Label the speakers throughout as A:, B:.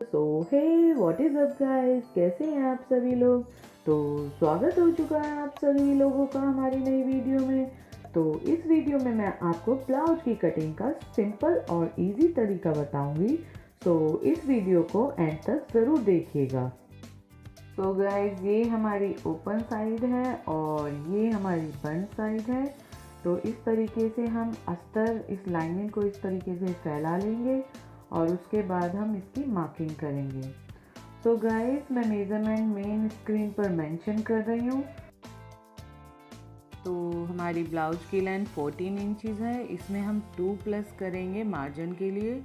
A: So hey what is up guys, कैसे हैं आप सभी लोग। तो स्वागत हो चुका है आप सभी लोगों का हमारी नई वीडियो में। तो इस वीडियो में मैं आपको ब्लाउज की कटिंग का सिंपल और इजी तरीका बताऊंगी। तो इस वीडियो को एंड तक ज़रूर देखिएगा। तो गाइस, ये हमारी ओपन साइड है और ये हमारी बंद साइड है। तो इस तरीके से हम अस्तर इस लाइनिंग को इस तरीके से फैला लेंगे और उसके बाद हम इसकी मार्किंग करेंगे। सो गाइस, मैं मेज़रमेंट मेन स्क्रीन पर मेंशन कर रही हूँ। तो हमारी ब्लाउज की लेंथ 14 इंचज़ है। इसमें हम 2 प्लस करेंगे मार्जिन के लिए,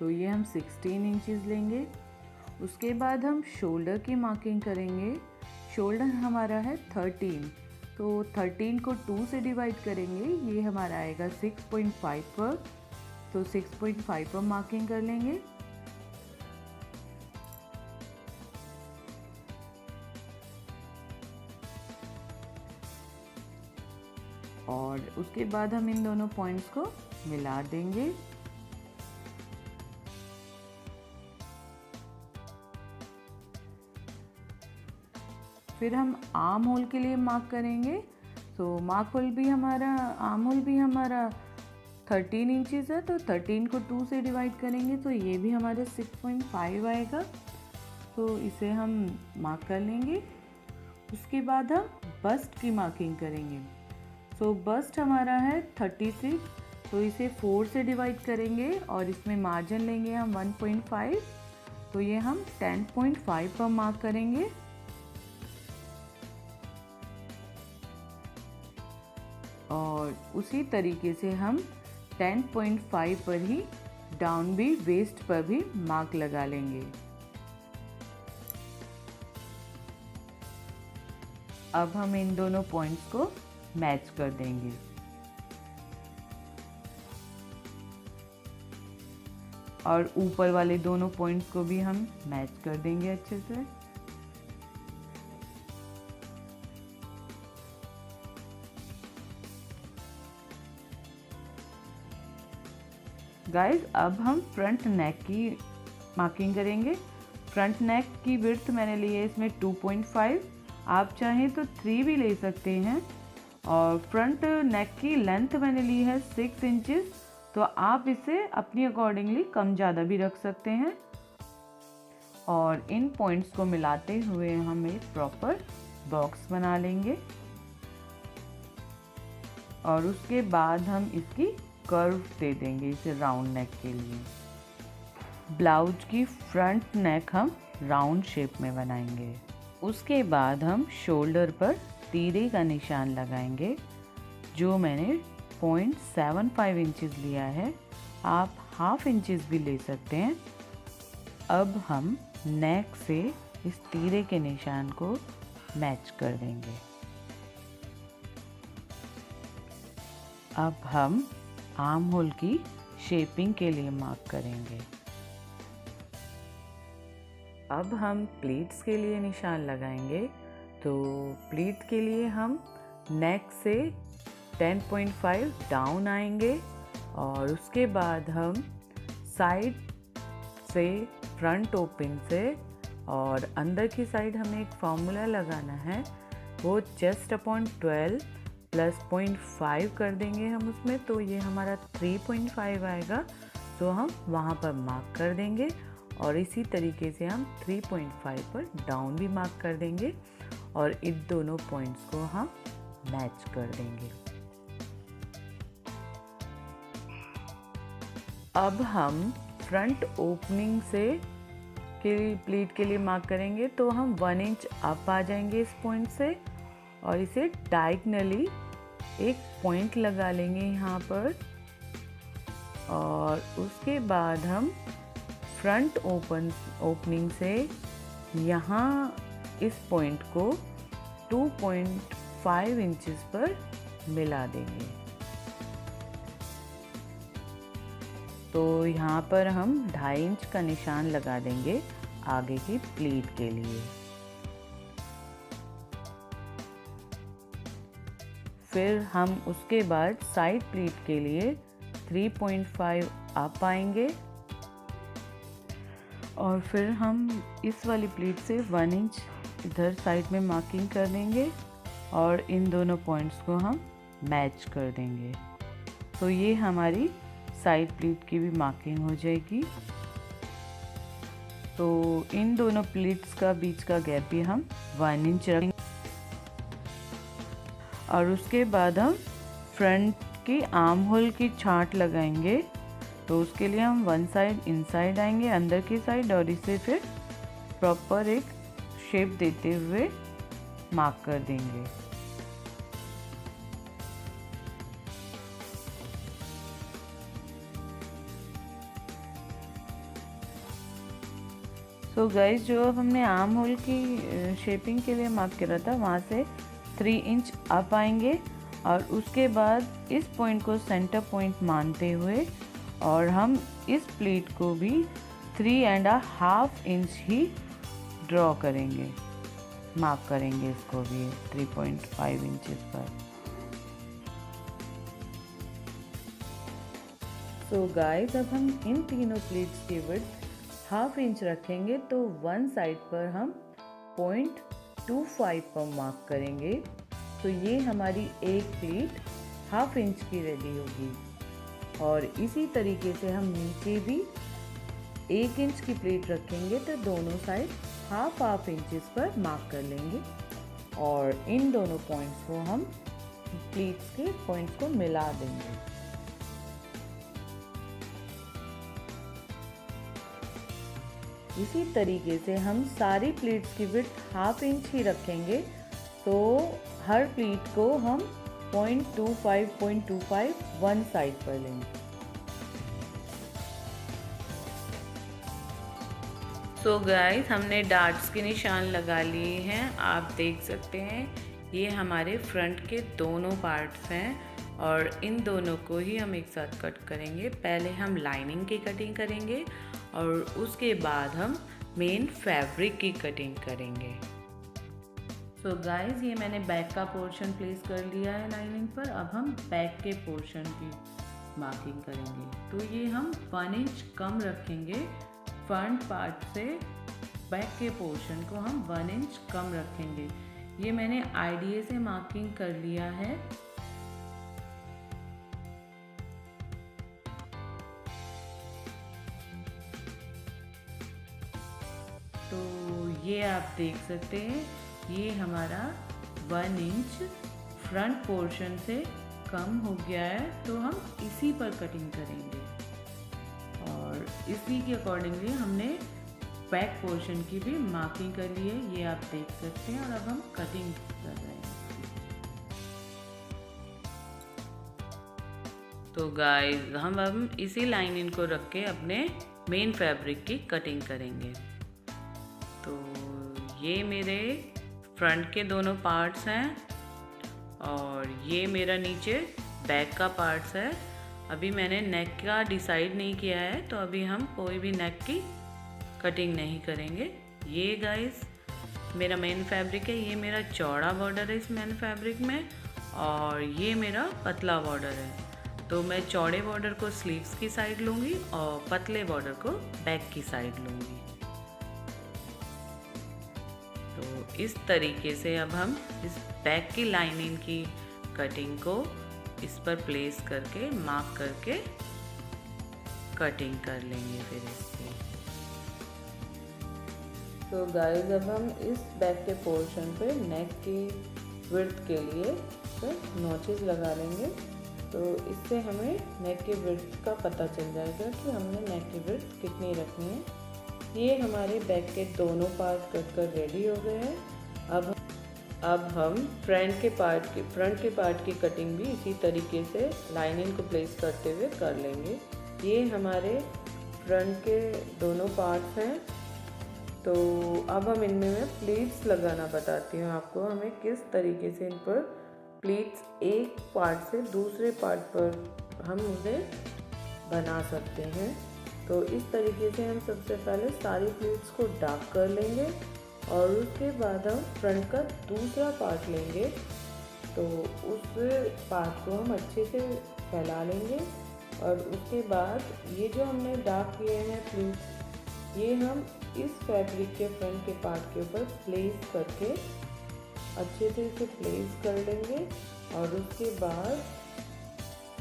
A: तो ये हम 16 इंचज़ लेंगे। उसके बाद हम शोल्डर की मार्किंग करेंगे। शोल्डर हमारा है 13, तो 13 को 2 से डिवाइड करेंगे, ये हमारा आएगा 6.5 पर। तो 6.5 पर मार्किंग कर लेंगे। और उसके बाद हम इन दोनों पॉइंट्स को मिला देंगे। फिर हम आर्म होल के लिए मार्क करेंगे। तो आर्म होल भी हमारा 13 इंचज़ है, तो 13 को 2 से डिवाइड करेंगे, तो ये भी हमारे 6.5 आएगा। तो इसे हम मार्क कर लेंगे। उसके बाद हम बस्ट की मार्किंग करेंगे। तो बस्ट हमारा है 36, तो इसे 4 से डिवाइड करेंगे और इसमें मार्जिन लेंगे हम 1.5, तो ये हम 10.5 पर मार्क करेंगे। और उसी तरीके से हम 10.5 पर ही डाउन भी वेस्ट पर भी मार्क लगा लेंगे। अब हम इन दोनों पॉइंट्स को मैच कर देंगे। और ऊपर वाले दोनों पॉइंट्स को भी हम मैच कर देंगे अच्छे से। गाइस, अब हम फ्रंट नेक की मार्किंग करेंगे। फ्रंट नेक की विड्थ मैंने ली है इसमें 2.5, आप चाहें तो 3 भी ले सकते हैं। और फ्रंट नेक की लेंथ मैंने ली है 6 इंचज़, तो आप इसे अपनी अकॉर्डिंगली कम ज़्यादा भी रख सकते हैं। और इन पॉइंट्स को मिलाते हुए हम एक प्रॉपर बॉक्स बना लेंगे। और उसके बाद हम इसकी कर्व दे देंगे इसे राउंड नेक के लिए। ब्लाउज की फ्रंट नेक हम राउंड शेप में बनाएंगे। उसके बाद हम शोल्डर पर तीरे का निशान लगाएंगे, जो मैंने 0.75 इंचज़ लिया है, आप हाफ इंचज़ भी ले सकते हैं। अब हम नेक से इस तीरे के निशान को मैच कर देंगे। अब हम आर्म होल की शेपिंग के लिए मार्क करेंगे। अब हम प्लीट्स के लिए निशान लगाएंगे। तो प्लीट के लिए हम नेक से 10.5 डाउन आएंगे और उसके बाद हम साइड से फ्रंट ओपन से और अंदर की साइड हमें एक फॉर्मूला लगाना है, वो चेस्ट अपॉन 12 प्लस 0.5 कर देंगे हम उसमें, तो ये हमारा 3.5 आएगा। तो हम वहाँ पर मार्क कर देंगे और इसी तरीके से हम 3.5 पर डाउन भी मार्क कर देंगे और इन दोनों पॉइंट्स को हम मैच कर देंगे। अब हम फ्रंट ओपनिंग से प्लीट के लिए मार्क करेंगे। तो हम 1 इंच अप आ जाएंगे इस पॉइंट से और इसे डायगनली एक पॉइंट लगा लेंगे यहाँ पर। और उसके बाद हम फ्रंट ओपनिंग से यहाँ इस पॉइंट को 2.5 इंचज़ पर मिला देंगे। तो यहाँ पर हम 2.5 इंच का निशान लगा देंगे आगे की प्लीट के लिए। फिर हम उसके बाद साइड प्लीट के लिए 3.5 अप आएंगे और फिर हम इस वाली प्लेट से 1 इंच इधर साइड में मार्किंग कर देंगे और इन दोनों पॉइंट्स को हम मैच कर देंगे। तो ये हमारी साइड प्लेट की भी मार्किंग हो जाएगी। तो इन दोनों प्लेट्स का बीच का गैप भी हम 1 इंच रखेंगे और उसके बाद हम फ्रंट की आर्म होल की छांट लगाएंगे। तो उसके लिए हम 1 साइड इनसाइड आएंगे अंदर की साइड और इसे फिर प्रॉपर एक शेप देते हुए मार्क कर देंगे। तो गाइस, जो अब हमने आर्म होल की शेपिंग के लिए मार्क करा था वहाँ से 3 इंच अप आएंगे और उसके बाद इस पॉइंट को सेंटर पॉइंट मानते हुए और हम इस प्लेट को भी 3.5 इंच ही ड्रॉ करेंगे, मार्क करेंगे इसको भी 3.5 इंचेस पर। तो गाइस, अब हम इन तीनों प्लेट्स की विड्थ 1/2 इंच रखेंगे। तो 1 साइड पर हम 0.25 पर मार्क करेंगे। तो ये हमारी एक प्लेट 1/2 इंच की रेडी होगी और इसी तरीके से हम नीचे भी 1 इंच की प्लेट रखेंगे। तो दोनों साइड 1/2 इंचेस पर मार्क कर लेंगे और इन दोनों पॉइंट्स को हम प्लेट्स के पॉइंट्स को मिला देंगे। इसी तरीके से हम सारी प्लेट्स की विड्थ 1/2 इंच ही रखेंगे। तो हर प्लेट को हम 0.25 1 साइड पर लेंगे। तो गाइस, हमने डार्ट्स के निशान लगा लिए हैं। आप देख सकते हैं ये हमारे फ्रंट के दोनों पार्ट्स हैं और इन दोनों को ही हम एक साथ कट करेंगे। पहले हम लाइनिंग की कटिंग करेंगे और उसके बाद हम मेन फैब्रिक की कटिंग करेंगे। तो गाइस, ये मैंने बैक का पोर्शन प्लेस कर लिया है लाइनिंग पर। अब हम बैक के पोर्शन की मार्किंग करेंगे। तो ये हम 1 इंच कम रखेंगे फ्रंट पार्ट से। बैक के पोर्शन को हम 1 इंच कम रखेंगे। ये मैंने आईडीए से मार्किंग कर लिया है। तो ये आप देख सकते हैं ये हमारा 1 इंच फ्रंट पोर्शन से कम हो गया है। तो हम इसी पर कटिंग करेंगे और इसी के अकॉर्डिंगली हमने बैक पोर्शन की भी मार्किंग कर ली है। ये आप देख सकते हैं और अब हम कटिंग कर रहे हैं। तो गाइस, हम इसी लाइनिंग को रख के अपने मेन फैब्रिक की कटिंग करेंगे। तो ये मेरे फ्रंट के दोनों पार्ट्स हैं और ये मेरा नीचे बैक का पार्ट्स है। अभी मैंने नेक का डिसाइड नहीं किया है तो अभी हम कोई भी नेक की कटिंग नहीं करेंगे। ये गाइस मेरा मेन फैब्रिक है। ये मेरा चौड़ा बॉर्डर है इस मेन फैब्रिक में और ये मेरा पतला बॉर्डर है। तो मैं चौड़े बॉर्डर को स्लीव्स की साइड लूँगी और पतले बॉर्डर को बैक की साइड लूँगी। तो इस तरीके से अब हम इस बैक की लाइनिंग की कटिंग को इस पर प्लेस करके मार्क करके कटिंग कर लेंगे फिर इसकी। तो गाइस, अब हम इस बैक के पोर्शन पे नेक की विड्थ के लिए नॉचेस लगा लेंगे। तो इससे हमें नेक की विड्थ का पता चल जाएगा कि हमने नेक की विड्थ कितनी रखनी है। ये हमारे बैक के दोनों पार्ट कट कर रेडी हो गए हैं। अब हम फ्रंट के पार्ट की कटिंग भी इसी तरीके से लाइनिंग को प्लेस करते हुए कर लेंगे। ये हमारे फ्रंट के दोनों पार्ट्स हैं। तो अब हम इनमें मैं प्लीट्स लगाना बताती हूँ आपको, हमें किस तरीके से इन पर प्लीट्स एक पार्ट से दूसरे पार्ट पर हम उन्हें बना सकते हैं। तो इस तरीके से हम सबसे पहले सारी प्लीट्स को डार्क कर लेंगे और उसके बाद हम फ्रंट का दूसरा पार्ट लेंगे। तो उस पार्ट को हम अच्छे से फैला लेंगे और उसके बाद ये जो हमने डार्क किए हैं प्लीट्स, ये हम इस फैब्रिक के फ्रंट के पार्ट के ऊपर प्लेस करके अच्छे से इसे प्लेस कर लेंगे और उसके बाद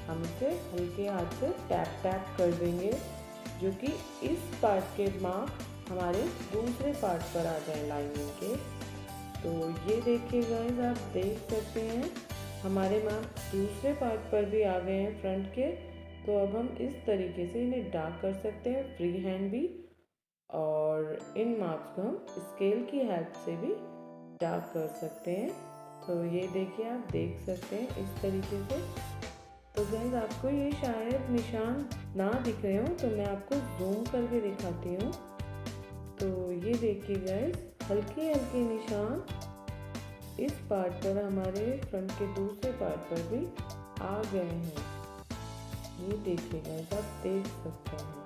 A: हम इसे हल्के हाथ से टैप टैप कर देंगे, जो कि इस पार्ट के मार्क हमारे दूसरे पार्ट पर आ जाए लाइनिंग के। तो ये देखिए गाइस, आप देख सकते हैं हमारे मार्क दूसरे पार्ट पर भी आ गए हैं फ्रंट के। तो अब हम इस तरीके से इन्हें डार्क कर सकते हैं फ्री हैंड भी, और इन मार्क्स को हम स्केल की हेल्प से भी डार्क कर सकते हैं। तो ये देखिए, आप देख सकते हैं इस तरीके से। तो गाइस, आपको ये शायद निशान ना दिख रहे हो तो मैं आपको जूम करके दिखाती हूँ। तो ये देखिए गाइस, हल्के हल्के निशान इस पार्ट पर हमारे फ्रंट के दूसरे पार्ट पर भी आ गए हैं। ये देखिए गाइस, आप देख सकते हैं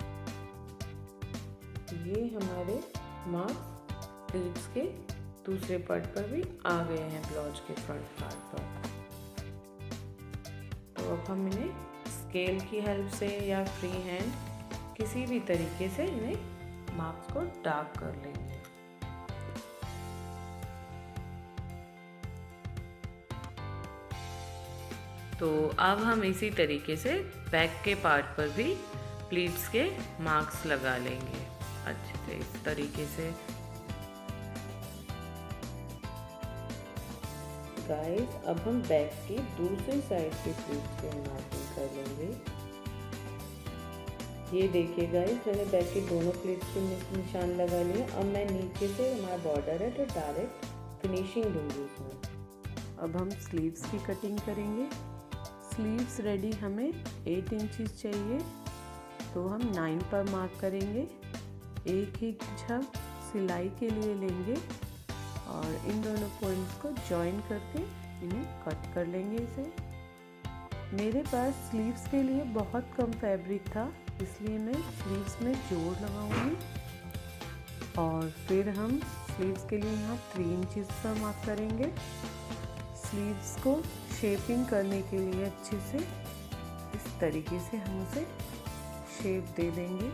A: ये हमारे मार्क्स स्लीव्स के दूसरे पार्ट पर भी आ गए हैं ब्लाउज के फ्रंट पार्ट पर। तो अब हम इन्हें स्केल की हेल्प से या फ्री हैंड किसी भी तरीके से इन्हें मार्क्स को डार्क कर लेंगे। तो अब हम इसी तरीके से बैक के पार्ट पर भी प्लीट्स के मार्क्स लगा लेंगे अच्छे से इस तरीके से। गाइस, अब हम बैक की दूसरी साइड के प्लीट्स पे मार्किंग कर लेंगे। ये देखिए गाइस, मैंने बैक के दोनों प्लीट्स पे निशान लगा लिए। अब मैं नीचे से, हमारा बॉर्डर है तो डायरेक्ट फिनिशिंग दूंगी इसमें। अब हम स्लीव्स की कटिंग करेंगे। स्लीव्स रेडी हमें 8 इंचेस चाहिए, तो हम 9 पर मार्क करेंगे। एक ही झप सिलाई के लिए लेंगे और इन दोनों पॉइंट्स को जॉइन करके इन्हें कट कर लेंगे इसे। मेरे पास स्लीव्स के लिए बहुत कम फैब्रिक था, इसलिए मैं स्लीव्स में जोड़ लगाऊंगी। और फिर हम स्लीव्स के लिए यहाँ 3 इंचेस पर मार्क करेंगे। स्लीव्स को शेपिंग करने के लिए अच्छे से इस तरीके से हम उसे शेप दे देंगे।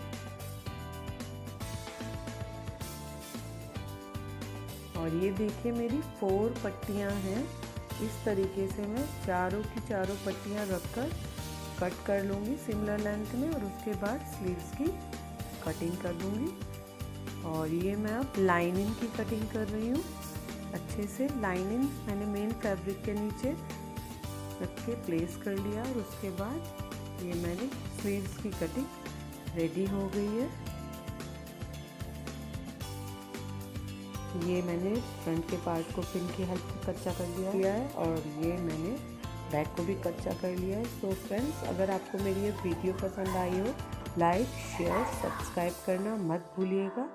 A: और ये देखिए, मेरी 4 पट्टियाँ हैं। इस तरीके से मैं चारों की चारों पट्टियाँ रखकर कट कर लूँगी सिमिलर लेंथ में, और उसके बाद स्लीव्स की कटिंग कर दूँगी। और ये मैं अब लाइनिंग की कटिंग कर रही हूँ। अच्छे से लाइनिंग मैंने मेन फैब्रिक के नीचे रख के प्लेस कर लिया, और उसके बाद ये मैंने स्लीव्स की कटिंग रेडी हो गई है। ये मैंने फ्रंट के पार्ट को पिन की हेल्प से कच्चा कर लिया है, और ये मैंने बैक को भी कच्चा कर लिया है। सो फ्रेंड्स, अगर आपको मेरी ये वीडियो पसंद आई हो, लाइक शेयर सब्सक्राइब करना मत भूलिएगा।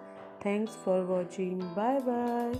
A: Thanks for watching, bye bye.